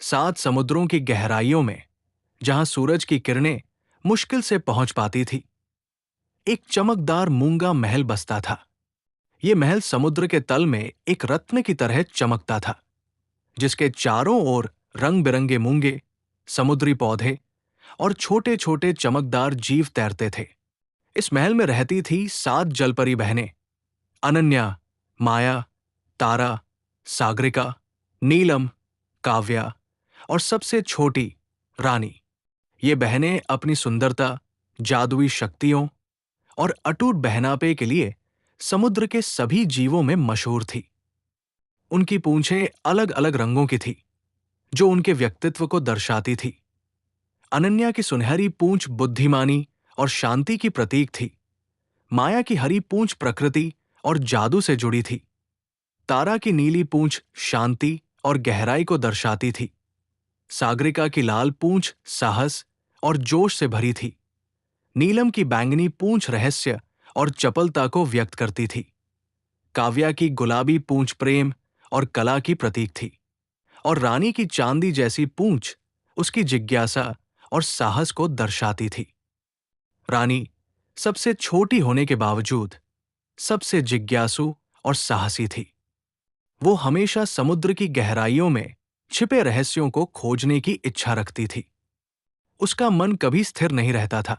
7 समुद्रों की गहराइयों में, जहां सूरज की किरणें मुश्किल से पहुंच पाती थी, एक चमकदार मूंगा महल बसता था। ये महल समुद्र के तल में एक रत्न की तरह चमकता था, जिसके चारों ओर रंग बिरंगे मूंगे, समुद्री पौधे और छोटे छोटे चमकदार जीव तैरते थे। इस महल में रहती थी 7 जलपरी बहनें, अनन्या, माया, तारा, सागरिका, नीलम, काव्या और सबसे छोटी रानी। ये बहनें अपनी सुंदरता, जादुई शक्तियों और अटूट बहनापे के लिए समुद्र के सभी जीवों में मशहूर थी। उनकी पूंछें अलग अलग रंगों की थी, जो उनके व्यक्तित्व को दर्शाती थी। अनन्या की सुनहरी पूंछ बुद्धिमानी और शांति की प्रतीक थी। माया की हरी पूंछ प्रकृति और जादू से जुड़ी थी। तारा की नीली पूंछ शांति और गहराई को दर्शाती थी। सागरिका की लाल पूंछ साहस और जोश से भरी थी। नीलम की बैंगनी पूंछ रहस्य और चपलता को व्यक्त करती थी। काव्या की गुलाबी पूंछ प्रेम और कला की प्रतीक थी। और रानी की चांदी जैसी पूंछ उसकी जिज्ञासा और साहस को दर्शाती थी। रानी सबसे छोटी होने के बावजूद सबसे जिज्ञासु और साहसी थी। वो हमेशा समुद्र की गहराइयों में छिपे रहस्यों को खोजने की इच्छा रखती थी। उसका मन कभी स्थिर नहीं रहता था।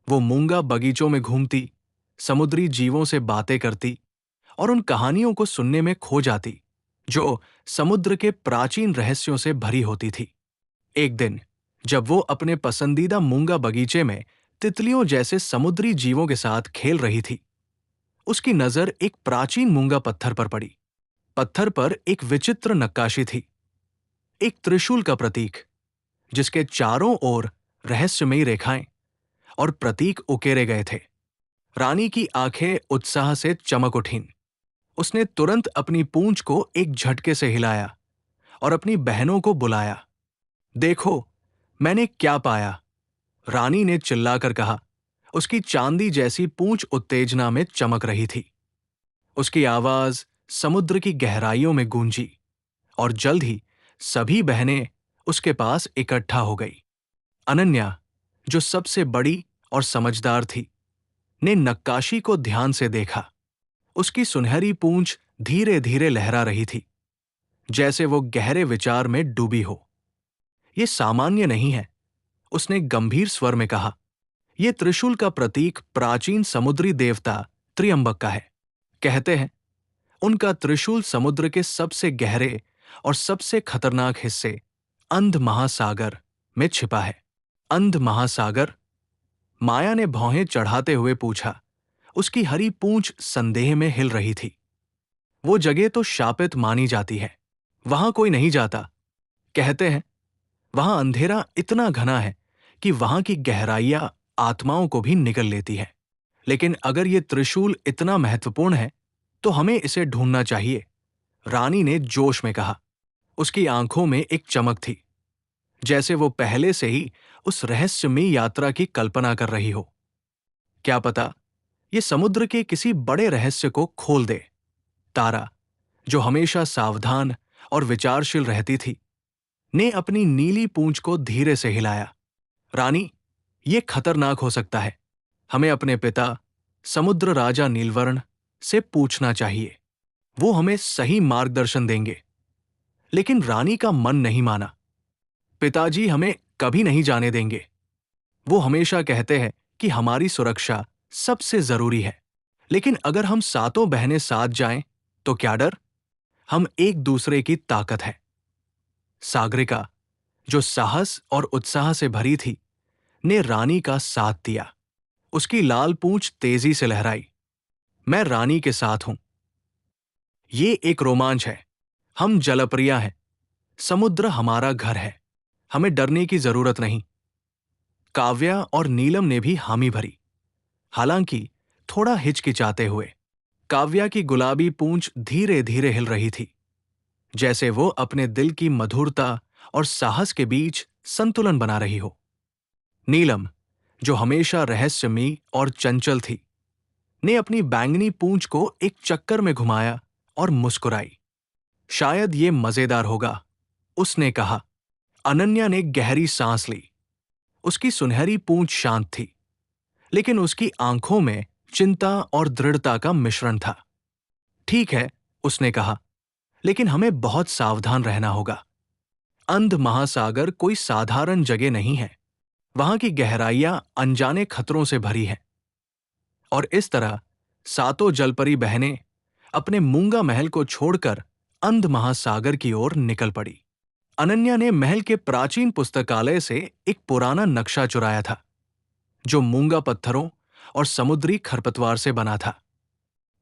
वो मूंगा बगीचों में घूमती, समुद्री जीवों से बातें करती और उन कहानियों को सुनने में खो जाती जो समुद्र के प्राचीन रहस्यों से भरी होती थी। एक दिन जब वो अपने पसंदीदा मूंगा बगीचे में तितलियों जैसे समुद्री जीवों के साथ खेल रही थी, उसकी नजर एक प्राचीन मूंगा पत्थर पर पड़ी। पत्थर पर एक विचित्र नक्काशी थी, एक त्रिशूल का प्रतीक, जिसके चारों ओर रहस्यमयी रेखाएं और प्रतीक उकेरे गए थे। रानी की आंखें उत्साह से चमक उठीं। उसने तुरंत अपनी पूंछ को एक झटके से हिलाया और अपनी बहनों को बुलाया। देखो, मैंने क्या पाया, रानी ने चिल्लाकर कहा। उसकी चांदी जैसी पूंछ उत्तेजना में चमक रही थी। उसकी आवाज समुद्र की गहराइयों में गूंजी और जल्द ही सभी बहनें उसके पास इकट्ठा हो गई। अनन्या, जो सबसे बड़ी और समझदार थी, ने नक्काशी को ध्यान से देखा। उसकी सुनहरी पूंछ धीरे धीरे लहरा रही थी, जैसे वो गहरे विचार में डूबी हो। ये सामान्य नहीं है, उसने गंभीर स्वर में कहा। यह त्रिशूल का प्रतीक प्राचीन समुद्री देवता त्रिअंबक का है। कहते हैं उनका त्रिशूल समुद्र के सबसे गहरे और सबसे खतरनाक हिस्से अंध महासागर में छिपा है। अंध महासागर? माया ने भौहें चढ़ाते हुए पूछा। उसकी हरी पूंछ संदेह में हिल रही थी। वो जगह तो शापित मानी जाती है, वहां कोई नहीं जाता। कहते हैं वहां अंधेरा इतना घना है कि वहां की गहराइयां आत्माओं को भी निगल लेती है। लेकिन अगर ये त्रिशूल इतना महत्वपूर्ण है तो हमें इसे ढूंढना चाहिए, रानी ने जोश में कहा। उसकी आंखों में एक चमक थी, जैसे वो पहले से ही उस रहस्यमयी यात्रा की कल्पना कर रही हो। क्या पता ये समुद्र के किसी बड़े रहस्य को खोल दे। तारा, जो हमेशा सावधान और विचारशील रहती थी, ने अपनी नीली पूंछ को धीरे से हिलाया। रानी, ये खतरनाक हो सकता है। हमें अपने पिता समुद्र राजा नीलवर्ण से पूछना चाहिए, वो हमें सही मार्गदर्शन देंगे। लेकिन रानी का मन नहीं माना। पिताजी हमें कभी नहीं जाने देंगे। वो हमेशा कहते हैं कि हमारी सुरक्षा सबसे जरूरी है। लेकिन अगर हम सातों बहनें साथ जाएं तो क्या डर? हम एक दूसरे की ताकत है। सागरिका, जो साहस और उत्साह से भरी थी, ने रानी का साथ दिया। उसकी लाल पूंछ तेजी से लहराई। मैं रानी के साथ हूं। ये एक रोमांच है। हम जलप्रिया हैं। समुद्र हमारा घर है। हमें डरने की जरूरत नहीं। काव्या और नीलम ने भी हामी भरी, हालांकि थोड़ा हिचकिचाते हुए। काव्या की गुलाबी पूंछ धीरे धीरे हिल रही थी, जैसे वो अपने दिल की मधुरता और साहस के बीच संतुलन बना रही हो। नीलम, जो हमेशा रहस्यमयी और चंचल थी, ने अपनी बैंगनी पूंछ को एक चक्कर में घुमाया और मुस्कुराई। शायद ये मजेदार होगा, उसने कहा। अनन्या ने गहरी सांस ली। उसकी सुनहरी पूंछ शांत थी, लेकिन उसकी आंखों में चिंता और दृढ़ता का मिश्रण था। ठीक है, उसने कहा, लेकिन हमें बहुत सावधान रहना होगा। अंध महासागर कोई साधारण जगह नहीं है। वहां की गहराइयां अनजाने खतरों से भरी हैं। और इस तरह सातों जलपरी बहनें अपने मूंगा महल को छोड़कर अंध महासागर की ओर निकल पड़ी। अनन्या ने महल के प्राचीन पुस्तकालय से एक पुराना नक्शा चुराया था, जो मूंगा पत्थरों और समुद्री खरपतवार से बना था।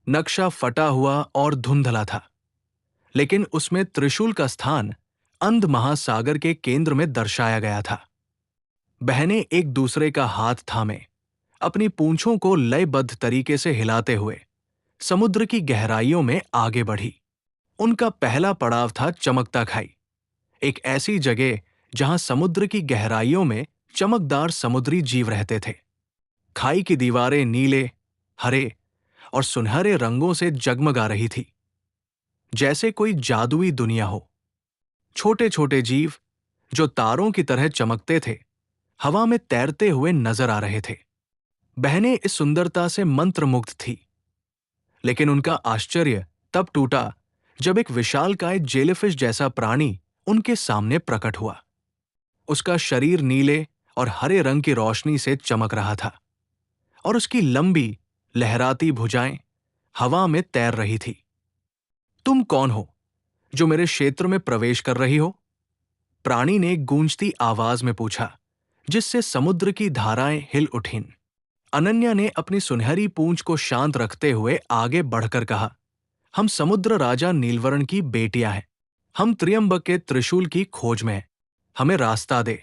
नक्शा फटा हुआ और धुंधला था, लेकिन उसमें त्रिशूल का स्थान अंध महासागर के केंद्र में दर्शाया गया था। बहनें एक दूसरे का हाथ थामे अपनी पूंछों को लयबद्ध तरीके से हिलाते हुए समुद्र की गहराइयों में आगे बढ़ी। उनका पहला पड़ाव था चमकता खाई, एक ऐसी जगह जहां समुद्र की गहराइयों में चमकदार समुद्री जीव रहते थे। खाई की दीवारें नीले, हरे और सुनहरे रंगों से जगमगा रही थी, जैसे कोई जादुई दुनिया हो। छोटे छोटे जीव जो तारों की तरह चमकते थे, हवा में तैरते हुए नजर आ रहे थे। बहनें इस सुंदरता से मंत्रमुग्ध थी, लेकिन उनका आश्चर्य तब टूटा जब एक विशालकाय जेलीफिश जैसा प्राणी उनके सामने प्रकट हुआ। उसका शरीर नीले और हरे रंग की रोशनी से चमक रहा था, और उसकी लंबी लहराती भुजाएं हवा में तैर रही थी। तुम कौन हो जो मेरे क्षेत्र में प्रवेश कर रही हो? प्राणी ने गूंजती आवाज में पूछा, जिससे समुद्र की धाराएं हिल उठीं। अनन्या ने अपनी सुनहरी पूंछ को शांत रखते हुए आगे बढ़कर कहा, हम समुद्र राजा नीलवर्ण की बेटियां हैं। हम त्रियंबक के त्रिशूल की खोज में हैं। हमें रास्ता दे।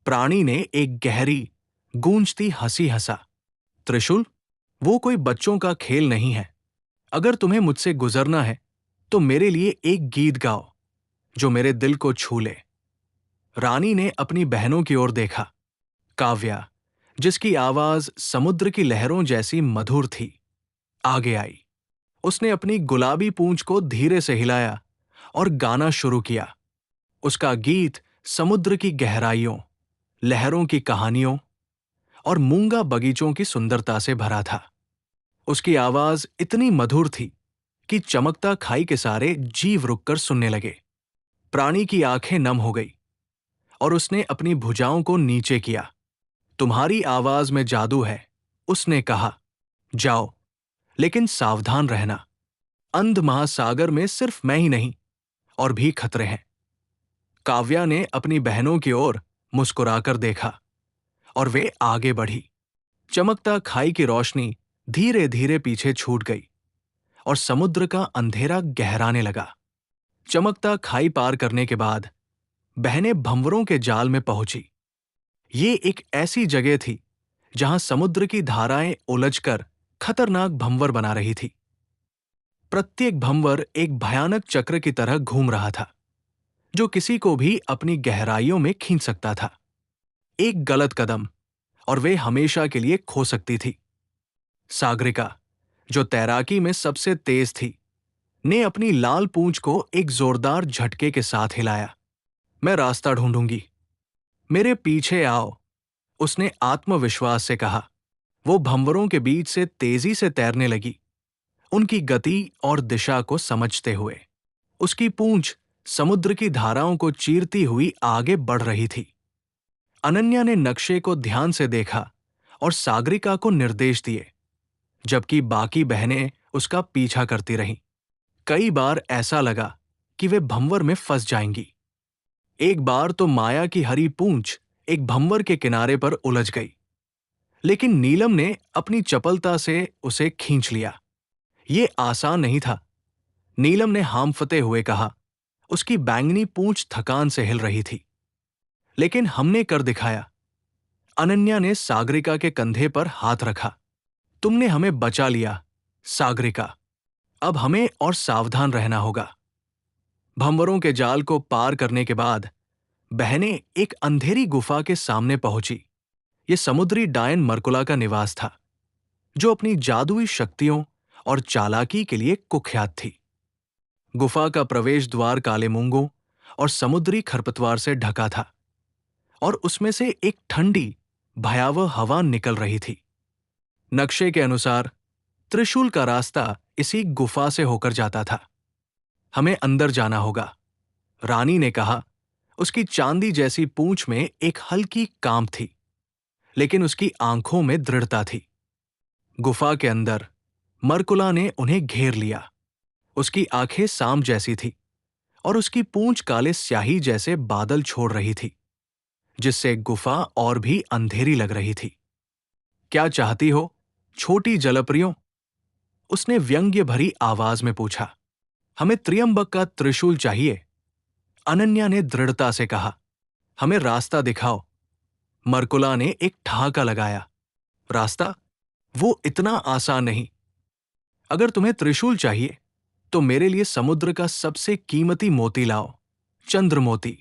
प्राणी ने एक गहरी गूंजती हंसी हंसा। त्रिशूल? वो कोई बच्चों का खेल नहीं है। अगर तुम्हें मुझसे गुजरना है तो मेरे लिए एक गीत गाओ जो मेरे दिल को छू ले। रानी ने अपनी बहनों की ओर देखा। काव्या, जिसकी आवाज समुद्र की लहरों जैसी मधुर थी, आगे आई। उसने अपनी गुलाबी पूंछ को धीरे से हिलाया और गाना शुरू किया। उसका गीत समुद्र की गहराइयों, लहरों की कहानियों और मूंगा बगीचों की सुंदरता से भरा था। उसकी आवाज इतनी मधुर थी कि चमकता खाई के सारे जीव रुककर सुनने लगे। प्राणी की आंखें नम हो गई और उसने अपनी भुजाओं को नीचे किया। तुम्हारी आवाज में जादू है, उसने कहा। जाओ, लेकिन सावधान रहना। अंध महासागर में सिर्फ मैं ही नहीं, और भी खतरे हैं। काव्या ने अपनी बहनों की ओर मुस्कुराकर देखा और वे आगे बढ़ी। चमकता खाई की रोशनी धीरे धीरे पीछे छूट गई और समुद्र का अंधेरा गहराने लगा। चमकता खाई पार करने के बाद बहनें भंवरों के जाल में पहुंची। ये एक ऐसी जगह थी जहां समुद्र की धाराएं उलझकर खतरनाक भंवर बना रही थी। प्रत्येक भंवर एक भयानक चक्र की तरह घूम रहा था, जो किसी को भी अपनी गहराइयों में खींच सकता था। एक गलत कदम और वे हमेशा के लिए खो सकती थी। सागरिका, जो तैराकी में सबसे तेज थी, ने अपनी लाल पूंछ को एक जोरदार झटके के साथ हिलाया। मैं रास्ता ढूंढूंगी, मेरे पीछे आओ, उसने आत्मविश्वास से कहा। वो भंवरों के बीच से तेजी से तैरने लगी, उनकी गति और दिशा को समझते हुए। उसकी पूंछ समुद्र की धाराओं को चीरती हुई आगे बढ़ रही थी। अनन्या ने नक्शे को ध्यान से देखा और सागरिका को निर्देश दिए, जबकि बाकी बहनें उसका पीछा करती रहीं। कई बार ऐसा लगा कि वे भंवर में फंस जाएंगी। एक बार तो माया की हरी पूंछ एक भंवर के किनारे पर उलझ गई, लेकिन नीलम ने अपनी चपलता से उसे खींच लिया। ये आसान नहीं था, नीलम ने हांफते हुए कहा। उसकी बैंगनी पूंछ थकान से हिल रही थी। लेकिन हमने कर दिखाया। अनन्या ने सागरिका के कंधे पर हाथ रखा। तुमने हमें बचा लिया, सागरिका। अब हमें और सावधान रहना होगा। भंवरों के जाल को पार करने के बाद बहनें एक अंधेरी गुफा के सामने पहुंची। यह समुद्री डायन मरकुला का निवास था, जो अपनी जादुई शक्तियों और चालाकी के लिए कुख्यात थी। गुफा का प्रवेश द्वार काले मूंगों और समुद्री खरपतवार से ढका था, और उसमें से एक ठंडी भयावह हवा निकल रही थी। नक्शे के अनुसार त्रिशूल का रास्ता इसी गुफा से होकर जाता था। हमें अंदर जाना होगा, रानी ने कहा। उसकी चांदी जैसी पूंछ में एक हल्की कांप थी, लेकिन उसकी आंखों में दृढ़ता थी। गुफा के अंदर मरकुला ने उन्हें घेर लिया। उसकी आंखें सांप जैसी थी और उसकी पूंछ काले स्याही जैसे बादल छोड़ रही थी, जिससे गुफा और भी अंधेरी लग रही थी। क्या चाहती हो, छोटी जलप्रियो? उसने व्यंग्य भरी आवाज में पूछा। हमें त्रियंबक का त्रिशूल चाहिए, अनन्या ने दृढ़ता से कहा। हमें रास्ता दिखाओ, मरकुला ने एक ठहाका लगाया। रास्ता? वो इतना आसान नहीं। अगर तुम्हें त्रिशूल चाहिए तो मेरे लिए समुद्र का सबसे कीमती मोती लाओ, चंद्रमोती।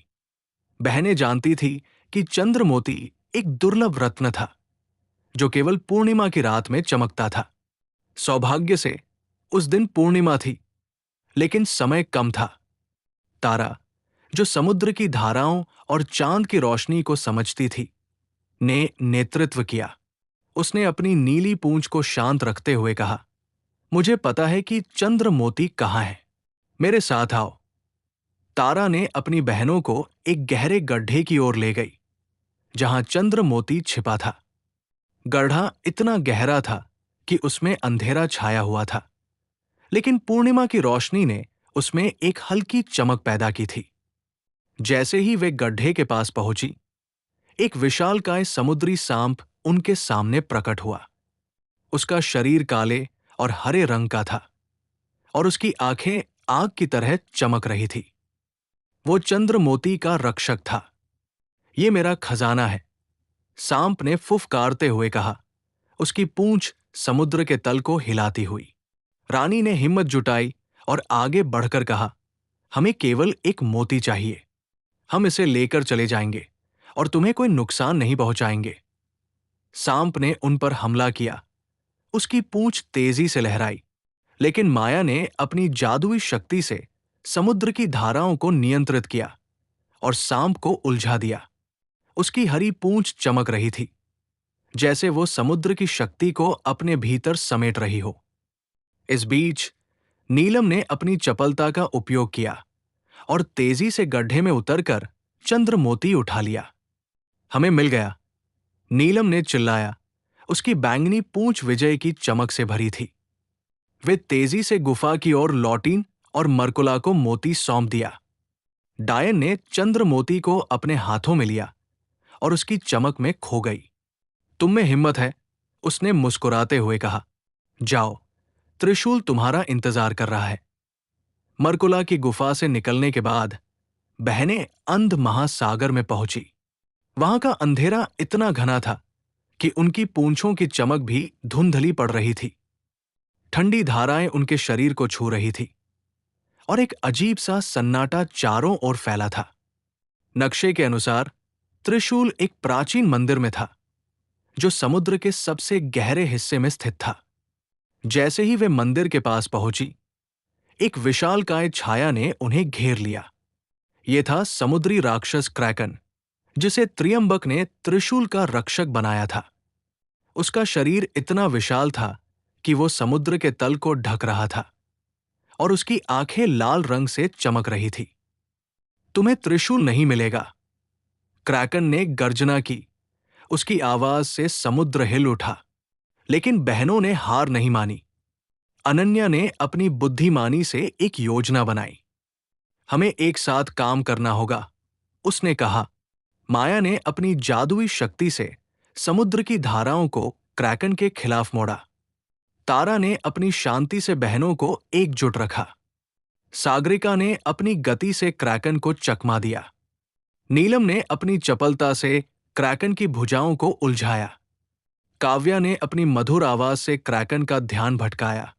बहनें जानती थी कि चंद्रमोती एक दुर्लभ रत्न था, जो केवल पूर्णिमा की रात में चमकता था। सौभाग्य से उस दिन पूर्णिमा थी, लेकिन समय कम था। तारा, जो समुद्र की धाराओं और चांद की रोशनी को समझती थी, ने नेतृत्व किया। उसने अपनी नीली पूंछ को शांत रखते हुए कहा, मुझे पता है कि चंद्रमोती कहाँ है। मेरे साथ आओ। तारा ने अपनी बहनों को एक गहरे गड्ढे की ओर ले गई, जहां चंद्रमोती छिपा था। गड्ढा इतना गहरा था कि उसमें अंधेरा छाया हुआ था, लेकिन पूर्णिमा की रोशनी ने उसमें एक हल्की चमक पैदा की थी। जैसे ही वे गड्ढे के पास पहुंची, एक विशालकाय समुद्री सांप उनके सामने प्रकट हुआ। उसका शरीर काले और हरे रंग का था, और उसकी आंखें आग की तरह चमक रही थी। वो चंद्रमोती का रक्षक था। ये मेरा खजाना है, सांप ने फुफकारते हुए कहा, उसकी पूंछ समुद्र के तल को हिलाती हुई। रानी ने हिम्मत जुटाई और आगे बढ़कर कहा, हमें केवल एक मोती चाहिए। हम इसे लेकर चले जाएंगे और तुम्हें कोई नुकसान नहीं पहुंचाएंगे। सांप ने उन पर हमला किया। उसकी पूंछ तेजी से लहराई, लेकिन माया ने अपनी जादुई शक्ति से समुद्र की धाराओं को नियंत्रित किया और सांप को उलझा दिया। उसकी हरी पूंछ चमक रही थी, जैसे वो समुद्र की शक्ति को अपने भीतर समेट रही हो। इस बीच नीलम ने अपनी चपलता का उपयोग किया और तेजी से गड्ढे में उतरकर चंद्रमोती उठा लिया। हमें मिल गया, नीलम ने चिल्लाया। उसकी बैंगनी पूंछ विजय की चमक से भरी थी। वे तेजी से गुफा की ओर लौटीं और मरकुला को मोती सौंप दिया। डायन ने चंद्रमोती को अपने हाथों में लिया और उसकी चमक में खो गई। तुम में हिम्मत है, उसने मुस्कुराते हुए कहा। जाओ, त्रिशूल तुम्हारा इंतजार कर रहा है। मरकुला की गुफा से निकलने के बाद बहनें अंध महासागर में पहुंची। वहां का अंधेरा इतना घना था कि उनकी पूंछों की चमक भी धुंधली पड़ रही थी। ठंडी धाराएं उनके शरीर को छू रही थी और एक अजीब सा सन्नाटा चारों ओर फैला था। नक्शे के अनुसार त्रिशूल एक प्राचीन मंदिर में था, जो समुद्र के सबसे गहरे हिस्से में स्थित था। जैसे ही वे मंदिर के पास पहुंची, एक विशालकाय छाया ने उन्हें घेर लिया। यह था समुद्री राक्षस क्रैकन, जिसे त्रियंबक ने त्रिशूल का रक्षक बनाया था। उसका शरीर इतना विशाल था कि वो समुद्र के तल को ढक रहा था, और उसकी आंखें लाल रंग से चमक रही थी। तुम्हें त्रिशूल नहीं मिलेगा, क्रैकन ने गर्जना की। उसकी आवाज से समुद्र हिल उठा, लेकिन बहनों ने हार नहीं मानी। अनन्या ने अपनी बुद्धिमानी से एक योजना बनाई। हमें एक साथ काम करना होगा, उसने कहा। माया ने अपनी जादुई शक्ति से समुद्र की धाराओं को क्रैकन के खिलाफ मोड़ा। तारा ने अपनी शांति से बहनों को एकजुट रखा। सागरिका ने अपनी गति से क्रैकन को चकमा दिया। नीलम ने अपनी चपलता से क्रैकन की भुजाओं को उलझाया। काव्या ने अपनी मधुर आवाज से क्रैकन का ध्यान भटकाया,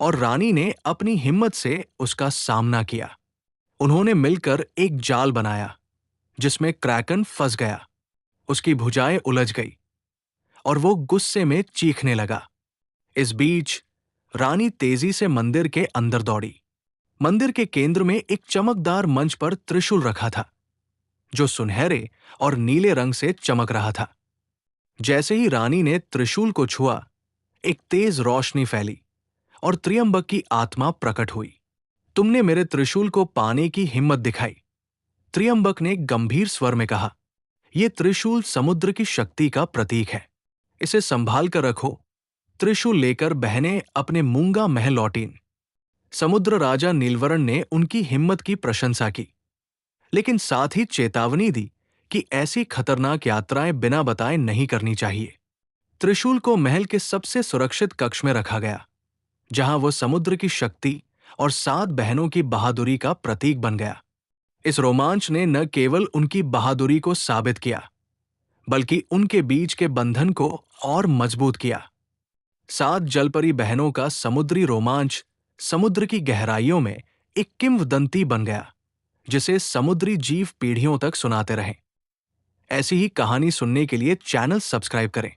और रानी ने अपनी हिम्मत से उसका सामना किया। उन्होंने मिलकर एक जाल बनाया, जिसमें क्रैकन फंस गया। उसकी भुजाएं उलझ गई और वो गुस्से में चीखने लगा। इस बीच रानी तेजी से मंदिर के अंदर दौड़ी। मंदिर के केंद्र में एक चमकदार मंच पर त्रिशूल रखा था, जो सुनहरे और नीले रंग से चमक रहा था। जैसे ही रानी ने त्रिशूल को छुआ, एक तेज रोशनी फैली और त्रियंबक की आत्मा प्रकट हुई। तुमने मेरे त्रिशूल को पाने की हिम्मत दिखाई, त्रियंबक ने गंभीर स्वर में कहा। यह त्रिशूल समुद्र की शक्ति का प्रतीक है, इसे संभाल कर रखो। त्रिशूल लेकर बहनें अपने मूंगा महल लौटीं। समुद्र राजा नीलवर्ण ने उनकी हिम्मत की प्रशंसा की, लेकिन साथ ही चेतावनी दी कि ऐसी खतरनाक यात्राएं बिना बताए नहीं करनी चाहिए। त्रिशूल को महल के सबसे सुरक्षित कक्ष में रखा गया, जहां वो समुद्र की शक्ति और 7 बहनों की बहादुरी का प्रतीक बन गया। इस रोमांच ने न केवल उनकी बहादुरी को साबित किया, बल्कि उनके बीच के बंधन को और मजबूत किया। 7 जलपरी बहनों का समुद्री रोमांच समुद्र की गहराइयों में एक किंवदंती बन गया, जिसे समुद्री जीव पीढ़ियों तक सुनाते रहे। ऐसी ही कहानी सुनने के लिए चैनल सब्सक्राइब करें।